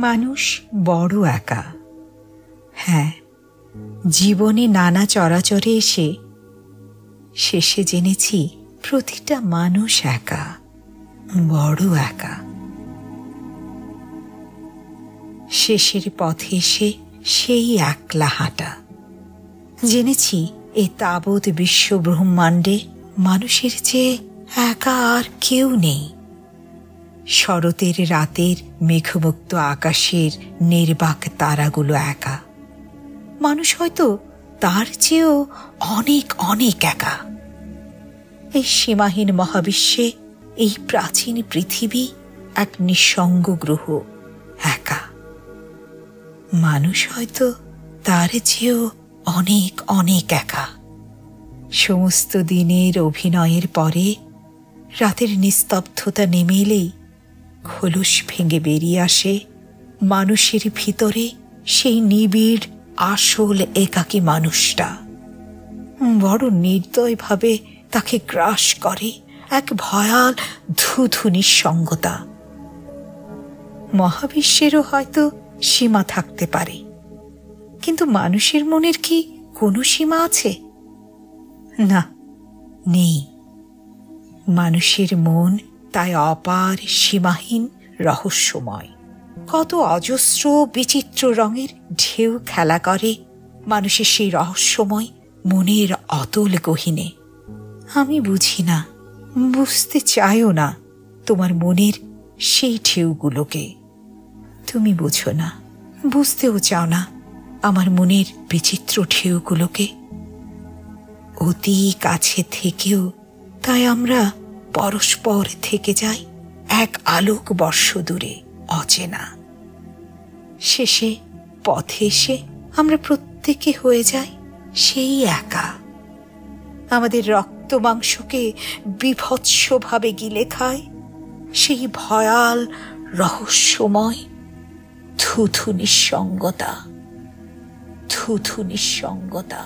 মানুষ বড় একা। হ্যাঁ, জীবনে নানা চরাচরে এসে শেষে জেনেছি প্রতিটা মানুষ একা, বড় একা। শেষের পথে এসে সেই একলা হাঁটা। জেনেছি এই তাবৎ বিশ্ব ব্রহ্মাণ্ডে মানুষের চেয়ে একা আর কেউ নেই। শরতের রাতের মেঘমুক্ত আকাশের নির্বাক তারাগুলো একা। মানুষ হয়তো তার চেয়েও অনেক অনেক একা। এই সীমাহীন মহাবিশ্বে এই প্রাচীন পৃথিবী এক নিঃসঙ্গ গ্রহ, একা। মানুষ হয়তো তার চেয়েও অনেক অনেক একা। সমস্ত দিনের অভিনয়ের পরে রাতের নিস্তব্ধতা নেমে এলেই খোলস ভেঙে বেরিয়ে আসে মানুষের ভিতরে সেই নিবিড় আসল একাকী মানুষটা। বড় নির্দয়ভাবে তাকে গ্রাস করে এক ভয়াল ধুধু নিঃসঙ্গতা। মহাবিশ্বেরও হয়তো সীমা থাকতে পারে, কিন্তু মানুষের মনের কি কোনো সীমা আছে? না, নেই। মানুষের মন তাই অপার, সীমাহীন, রহস্যময়। কত অজস্র বিচিত্র রঙের ঢেউ খেলা করে মানুষের সেই রহস্যময় মনের অতল গহীনে। আমি বুঝি না, বুঝতে চাইও না তোমার মনের সেই ঢেউগুলোকে। তুমি বুঝো না, বুঝতেও চাও না আমার মনের বিচিত্র ঢেউগুলোকে। অতি কাছে থেকেও তাই আমরা পরস্পর থেকে যাই এক আলোক বর্ষ দূরে, অচেনা। শেষে পথে এসে আমরা প্রত্যেকে হয়ে যাই সেই একা। আমাদের রক্ত মাংসকে বিভৎসভাবে গিলে খায় সেই ভয়াল রহস্যময় থুথু নিঃসঙ্গতা, থুথু নিঃসঙ্গতা।